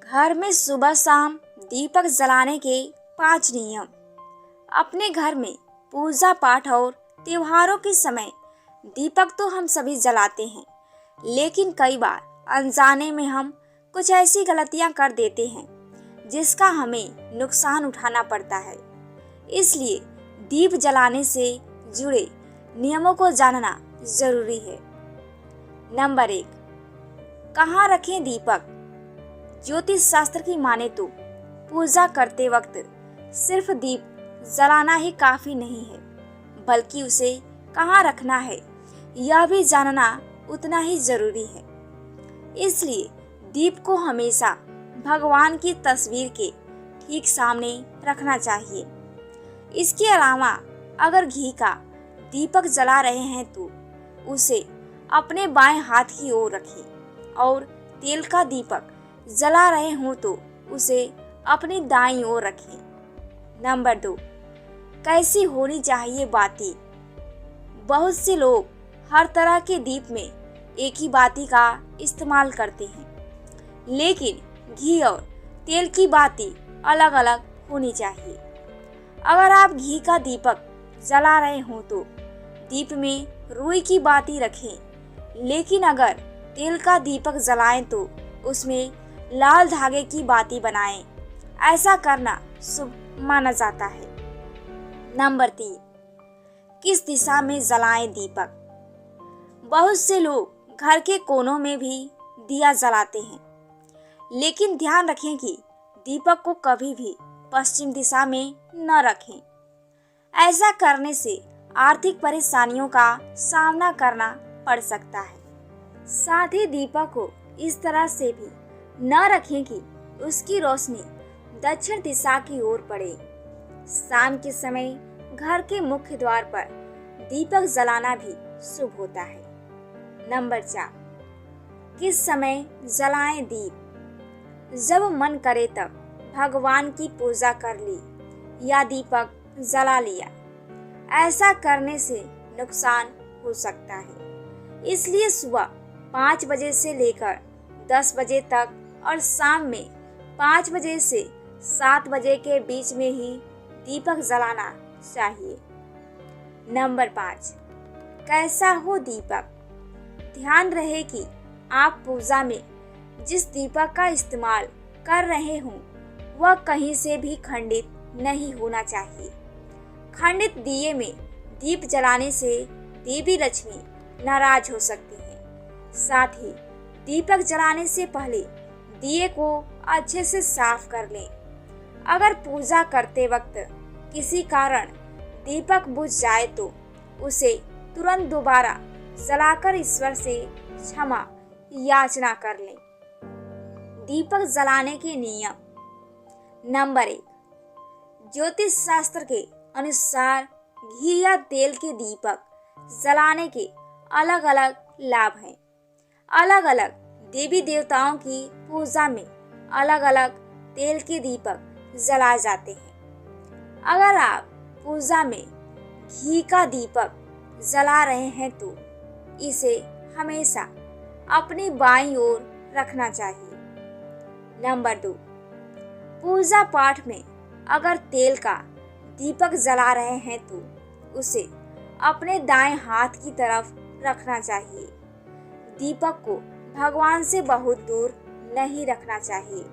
घर में सुबह शाम दीपक जलाने के 5 नियम। अपने घर में पूजा पाठ और त्योहारों के समय दीपक तो हम सभी जलाते हैं, लेकिन कई बार अनजाने में हम कुछ ऐसी गलतियां कर देते हैं जिसका हमें नुकसान उठाना पड़ता है। इसलिए दीप जलाने से जुड़े नियमों को जानना जरूरी है। नंबर 1, कहाँ रखें दीपक। ज्योतिष शास्त्र की माने तो पूजा करते वक्त सिर्फ दीप जलाना ही काफी नहीं है, बल्कि उसे कहाँ रखना है यह भी जानना उतना ही जरूरी है। इसलिए दीप को हमेशा भगवान की तस्वीर के ठीक सामने रखना चाहिए। इसके अलावा अगर घी का दीपक जला रहे हैं तो उसे अपने बाएं हाथ की ओर रखें और तेल का दीपक जला रहे हों तो उसे अपनी दाईं ओर रखें। नंबर 2, कैसी होनी चाहिए बाती। बहुत से लोग हर तरह के दीप में एक ही बाती का इस्तेमाल करते हैं, लेकिन घी और तेल की बाती अलग अलग होनी चाहिए। अगर आप घी का दीपक जला रहे हों तो दीप में रुई की बाती रखें, लेकिन अगर तेल का दीपक जलाएं तो उसमें लाल धागे की बाती बनाएं। ऐसा करना शुभ माना जाता है। नंबर 3, किस दिशा में जलाएं दीपक। बहुत से लोग घर के कोनों में भी दिया जलाते हैं, लेकिन ध्यान रखें कि दीपक को कभी भी पश्चिम दिशा में न रखें। ऐसा करने से आर्थिक परेशानियों का सामना करना पड़ सकता है। साथ ही दीपक को इस तरह से भी न रखें कि उसकी रोशनी दक्षिण दिशा की ओर पड़े। शाम के समय घर के मुख्य द्वार पर दीपक जलाना भी शुभ होता है। नंबर 4, किस समय जलाएं दीप। जब मन करे तब भगवान की पूजा कर ली या दीपक जला लिया। ऐसा करने से नुकसान हो सकता है। इसलिए सुबह 5 बजे से लेकर 10 बजे तक और शाम में 5 बजे से 7 बजे के बीच में ही दीपक जलाना चाहिए। नंबर 5, कैसा हो दीपक। ध्यान रहे कि आप पूजा में जिस दीपक का इस्तेमाल कर रहे हों वह कहीं से भी खंडित नहीं होना चाहिए। खंडित दिए में दीप जलाने से देवी लक्ष्मी नाराज हो सकती हैं। साथ ही दीपक जलाने से पहले दिए को अच्छे से साफ कर लें। अगर पूजा करते वक्त किसी कारण दीपक बुझ जाए तो उसे तुरंत दोबारा जलाकर ईश्वर से क्षमा याचना कर लें। दीपक जलाने के नियम। नंबर 1, ज्योतिष शास्त्र के अनुसार घी या तेल के दीपक जलाने के अलग अलग लाभ हैं। अलग अलग देवी देवताओं की पूजा में अलग अलग तेल के दीपक जलाए जाते हैं। अगर आप पूजा में घी का दीपक जला रहे हैं तो इसे हमेशा अपनी बाईं ओर रखना चाहिए। नंबर 2, पूजा पाठ में अगर तेल का दीपक जला रहे हैं तो उसे अपने दाएं हाथ की तरफ रखना चाहिए। दीपक को भगवान से बहुत दूर नहीं रखना चाहिए।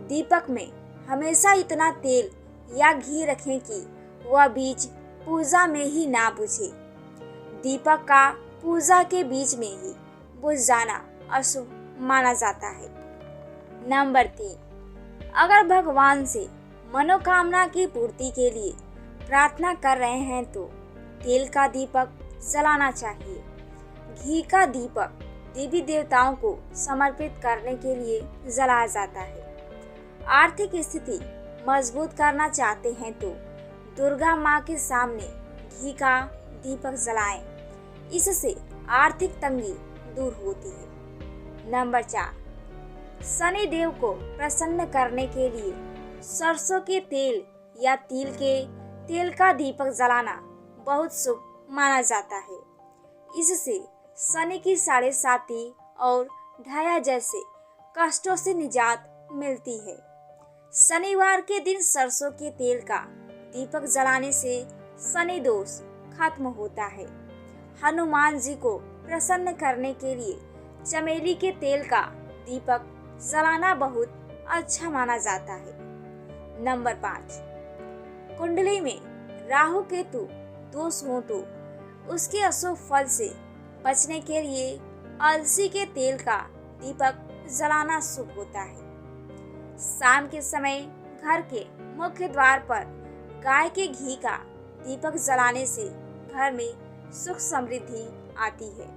दीपक में हमेशा इतना तेल या घी रखें कि वह बीज पूजा में ही ना बुझे। दीपक का पूजा के बीच में ही बुझ जाना अशुभ माना जाता है। नंबर 3, अगर भगवान से मनोकामना की पूर्ति के लिए प्रार्थना कर रहे हैं तो तेल का दीपक जलाना चाहिए। घी का दीपक देवी देवताओं को समर्पित करने के लिए जलाया जाता है। आर्थिक स्थिति मजबूत करना चाहते हैं तो दुर्गा माँ के सामने घी का दीपक जलाएं। इससे आर्थिक तंगी दूर होती है। नंबर 4, शनि देव को प्रसन्न करने के लिए सरसों के तेल या तिल के तेल का दीपक जलाना बहुत शुभ माना जाता है। इससे शनि की 7.5 और ढाया जैसे कष्टों से निजात मिलती है। शनिवार के दिन सरसों के तेल का दीपक जलाने से शनि दोष खत्म होता है। हनुमान जी को प्रसन्न करने के लिए चमेली के तेल का दीपक जलाना बहुत अच्छा माना जाता है। नंबर 5, कुंडली में राहु केतु दोष हो तो उसके अशुभ फल से बचने के लिए अलसी के तेल का दीपक जलाना शुभ होता है। शाम के समय घर के मुख्य द्वार पर गाय के घी का दीपक जलाने से घर में सुख समृद्धि आती है।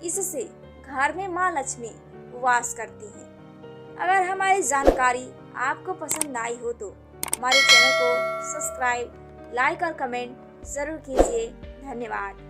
इससे घर में माँ लक्ष्मी वास करती है। अगर हमारी जानकारी आपको पसंद आई हो तो हमारे चैनल को सब्सक्राइब, लाइक और कमेंट जरूर कीजिए। धन्यवाद।